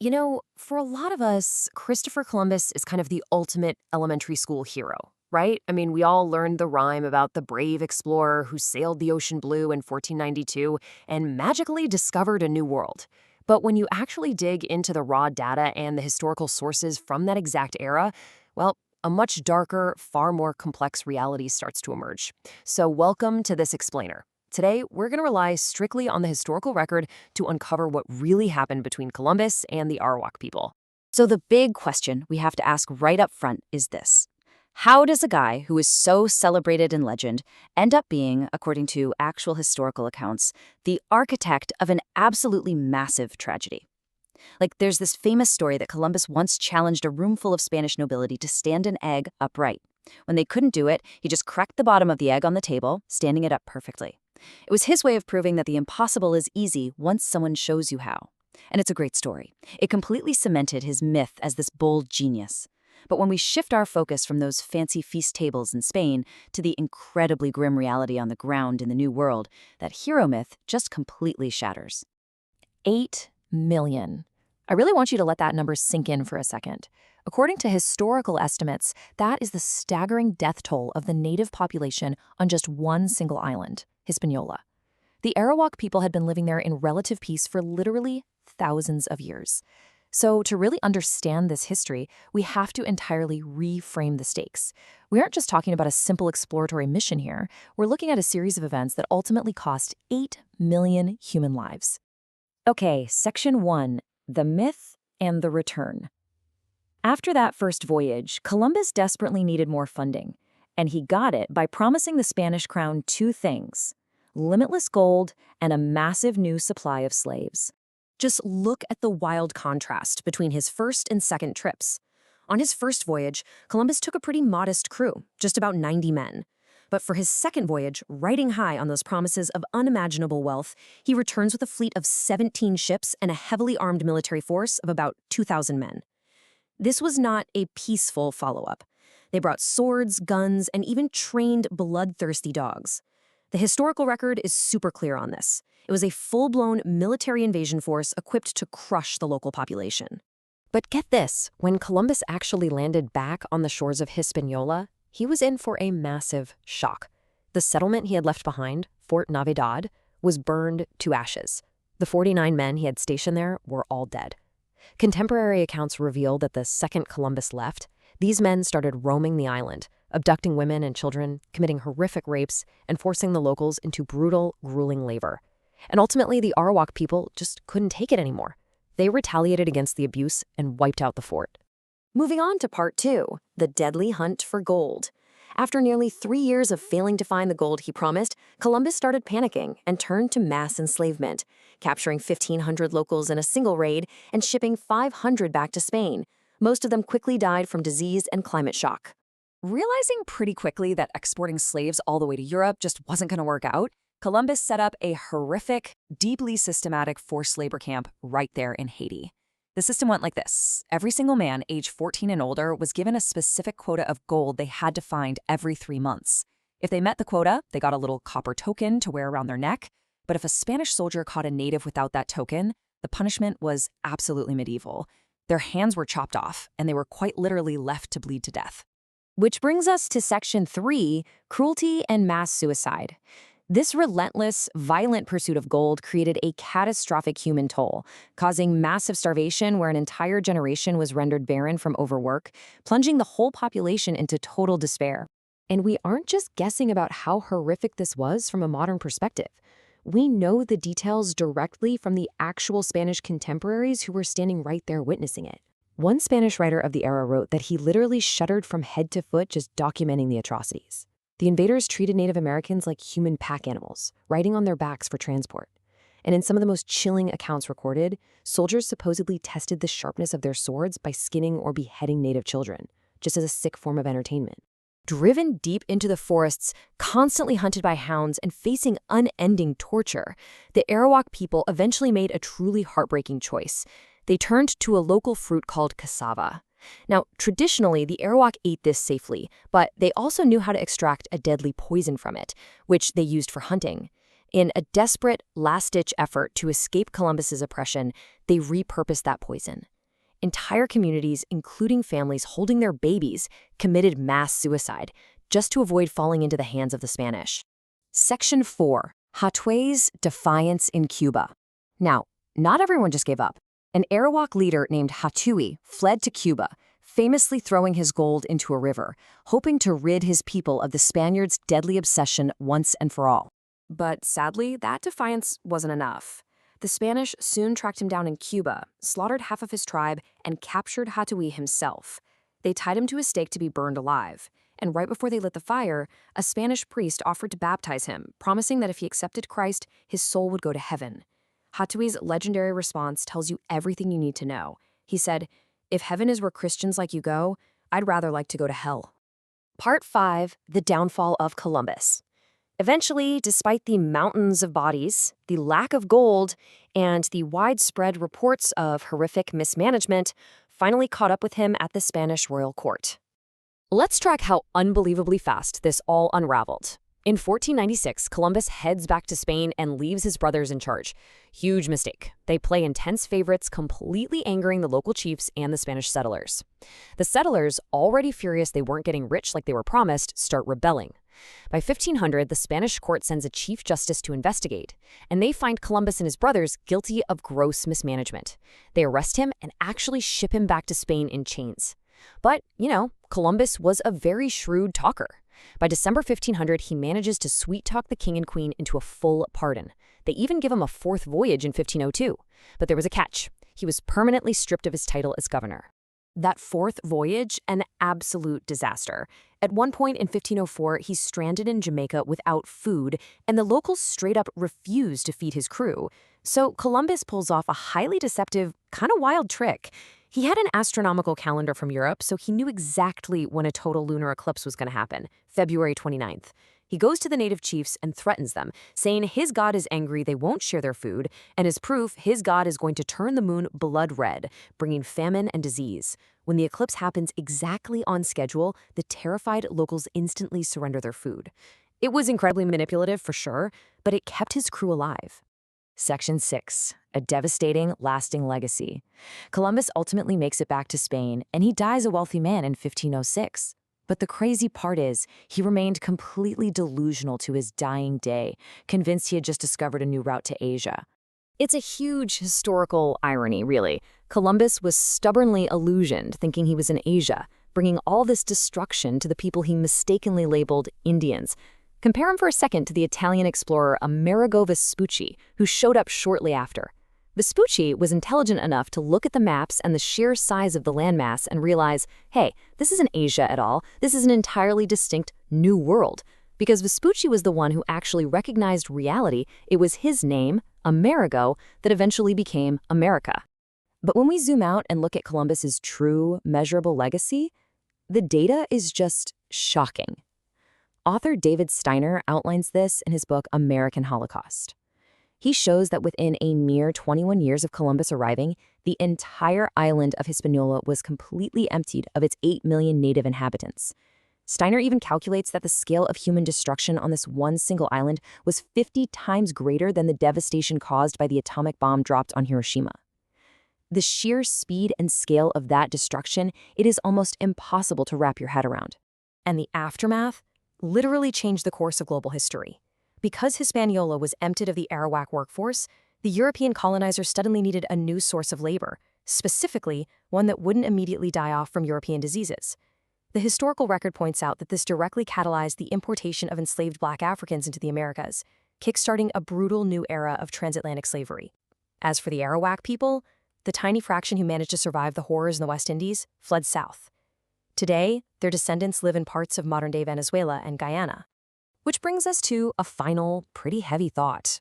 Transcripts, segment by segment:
For a lot of us, Christopher Columbus is kind of the ultimate elementary school hero, right? I mean, we all learned the rhyme about the brave explorer who sailed the ocean blue in 1492 and magically discovered a new world. But when you actually dig into the raw data and the historical sources from that exact era, well, a much darker, far more complex reality starts to emerge. So welcome to this explainer. Today, we're going to rely strictly on the historical record to uncover what really happened between Columbus and the Arawak people. So the big question we have to ask right up front is this. How does a guy who is so celebrated in legend end up being, according to actual historical accounts, the architect of an absolutely massive tragedy? Like, there's this famous story that Columbus once challenged a room full of Spanish nobility to stand an egg upright. When they couldn't do it, he just cracked the bottom of the egg on the table, standing it up perfectly. It was his way of proving that the impossible is easy once someone shows you how. And it's a great story. It completely cemented his myth as this bold genius. But when we shift our focus from those fancy feast tables in Spain to the incredibly grim reality on the ground in the New World, that hero myth just completely shatters. 8 million. I really want you to let that number sink in for a second. According to historical estimates, that is the staggering death toll of the native population on just one single island, Hispaniola. The Arawak people had been living there in relative peace for literally thousands of years. So to really understand this history, we have to entirely reframe the stakes. We aren't just talking about a simple exploratory mission here. We're looking at a series of events that ultimately cost 8 million human lives. Okay, Section 1, the myth and the return. After that first voyage, Columbus desperately needed more funding, and he got it by promising the Spanish crown two things: limitless gold and a massive new supply of slaves. Just look at the wild contrast between his first and second trips. On his first voyage, Columbus took a pretty modest crew, just about 90 men. But for his second voyage, riding high on those promises of unimaginable wealth, he returns with a fleet of 17 ships and a heavily armed military force of about 2,000 men. This was not a peaceful follow-up. They brought swords, guns, and even trained bloodthirsty dogs. The historical record is super clear on this. It was a full-blown military invasion force equipped to crush the local population. But get this, when Columbus actually landed back on the shores of Hispaniola, he was in for a massive shock. The settlement he had left behind, Fort Navidad, was burned to ashes. The 49 men he had stationed there were all dead. Contemporary accounts reveal that the second Columbus left, these men started roaming the island, abducting women and children, committing horrific rapes, and forcing the locals into brutal, grueling labor. And ultimately, the Arawak people just couldn't take it anymore. They retaliated against the abuse and wiped out the fort. Moving on to part 2, the deadly hunt for gold. After nearly 3 years of failing to find the gold he promised, Columbus started panicking and turned to mass enslavement, capturing 1,500 locals in a single raid and shipping 500 back to Spain. Most of them quickly died from disease and climate shock. Realizing pretty quickly that exporting slaves all the way to Europe just wasn't going to work out, Columbus set up a horrific, deeply systematic forced labor camp right there in Haiti. The system went like this. Every single man age 14 and older was given a specific quota of gold they had to find every 3 months. If they met the quota, they got a little copper token to wear around their neck. But if a Spanish soldier caught a native without that token, the punishment was absolutely medieval. Their hands were chopped off, and they were quite literally left to bleed to death. Which brings us to Section 3, cruelty and mass suicide. This relentless, violent pursuit of gold created a catastrophic human toll, causing massive starvation where an entire generation was rendered barren from overwork, plunging the whole population into total despair. And we aren't just guessing about how horrific this was from a modern perspective. We know the details directly from the actual Spanish contemporaries who were standing right there witnessing it. One Spanish writer of the era wrote that he literally shuddered from head to foot just documenting the atrocities. The invaders treated Native Americans like human pack animals, riding on their backs for transport. And in some of the most chilling accounts recorded, soldiers supposedly tested the sharpness of their swords by skinning or beheading Native children, just as a sick form of entertainment. Driven deep into the forests, constantly hunted by hounds, and facing unending torture, the Arawak people eventually made a truly heartbreaking choice. They turned to a local fruit called cassava. Now, traditionally, the Arawak ate this safely, but they also knew how to extract a deadly poison from it, which they used for hunting. In a desperate, last-ditch effort to escape Columbus's oppression, they repurposed that poison. Entire communities, including families holding their babies, committed mass suicide just to avoid falling into the hands of the Spanish. Section 4. Hatuey's Defiance in Cuba. Now, not everyone just gave up. An Arawak leader named Hatuey fled to Cuba, famously throwing his gold into a river, hoping to rid his people of the Spaniards' deadly obsession once and for all. But sadly, that defiance wasn't enough. The Spanish soon tracked him down in Cuba, slaughtered half of his tribe, and captured Hatuey himself. They tied him to a stake to be burned alive. And right before they lit the fire, a Spanish priest offered to baptize him, promising that if he accepted Christ, his soul would go to heaven. Hatuey's legendary response tells you everything you need to know. He said, "If heaven is where Christians like you go, I'd rather like to go to hell." Part 5. The Downfall of Columbus. Eventually, despite the mountains of bodies, the lack of gold, and the widespread reports of horrific mismanagement, finally caught up with him at the Spanish royal court. Let's track how unbelievably fast this all unraveled. In 1496, Columbus heads back to Spain and leaves his brothers in charge. Huge mistake. They play intense favorites, completely angering the local chiefs and the Spanish settlers. The settlers, already furious they weren't getting rich like they were promised, start rebelling. By 1500, the Spanish court sends a chief justice to investigate, and they find Columbus and his brothers guilty of gross mismanagement. They arrest him and actually ship him back to Spain in chains. But, Columbus was a very shrewd talker. By December 1500, he manages to sweet-talk the king and queen into a full pardon. They even give him a fourth voyage in 1502. But there was a catch. He was permanently stripped of his title as governor. That fourth voyage, an absolute disaster. At one point in 1504, he's stranded in Jamaica without food, and the locals straight up refuse to feed his crew. So Columbus pulls off a highly deceptive, kind of wild trick. He had an astronomical calendar from Europe, so he knew exactly when a total lunar eclipse was going to happen, February 29th. He goes to the native chiefs and threatens them, saying his god is angry they won't share their food, and as proof, his god is going to turn the moon blood red, bringing famine and disease. When the eclipse happens exactly on schedule, the terrified locals instantly surrender their food. It was incredibly manipulative for sure, but it kept his crew alive. Section 6. A devastating, lasting legacy. Columbus ultimately makes it back to Spain, and he dies a wealthy man in 1506. But the crazy part is, he remained completely delusional to his dying day, convinced he had just discovered a new route to Asia. It's a huge historical irony, really. Columbus was stubbornly illusioned, thinking he was in Asia, bringing all this destruction to the people he mistakenly labeled Indians. Compare him for a second to the Italian explorer Amerigo Vespucci, who showed up shortly after. Vespucci was intelligent enough to look at the maps and the sheer size of the landmass and realize, hey, this isn't Asia at all, this is an entirely distinct new world. Because Vespucci was the one who actually recognized reality, it was his name, Amerigo, that eventually became America. But when we zoom out and look at Columbus's true, measurable legacy, the data is just shocking. Author David Steiner outlines this in his book American Holocaust. He shows that within a mere 21 years of Columbus arriving, the entire island of Hispaniola was completely emptied of its 8 million native inhabitants. Steiner even calculates that the scale of human destruction on this one single island was 50 times greater than the devastation caused by the atomic bomb dropped on Hiroshima. The sheer speed and scale of that destruction, it is almost impossible to wrap your head around. And the aftermath literally changed the course of global history. Because Hispaniola was emptied of the Arawak workforce, the European colonizers suddenly needed a new source of labor, specifically one that wouldn't immediately die off from European diseases. The historical record points out that this directly catalyzed the importation of enslaved Black Africans into the Americas, kickstarting a brutal new era of transatlantic slavery. As for the Arawak people, the tiny fraction who managed to survive the horrors in the West Indies fled south. Today, their descendants live in parts of modern-day Venezuela and Guyana. Which brings us to a final, pretty heavy thought.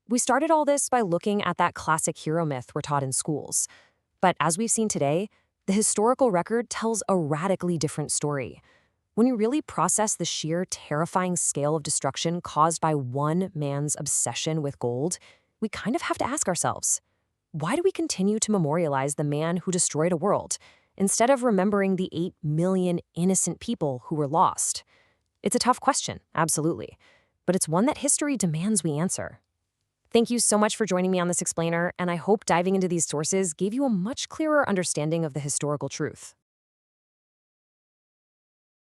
We started all this by looking at that classic hero myth we're taught in schools. But as we've seen today, the historical record tells a radically different story. When you really process the sheer terrifying scale of destruction caused by one man's obsession with gold, we kind of have to ask ourselves, why do we continue to memorialize the man who destroyed a world, instead of remembering the 8 million innocent people who were lost? It's a tough question, absolutely. but it's one that history demands we answer. Thank you so much for joining me on this explainer, and I hope diving into these sources gave you a much clearer understanding of the historical truth.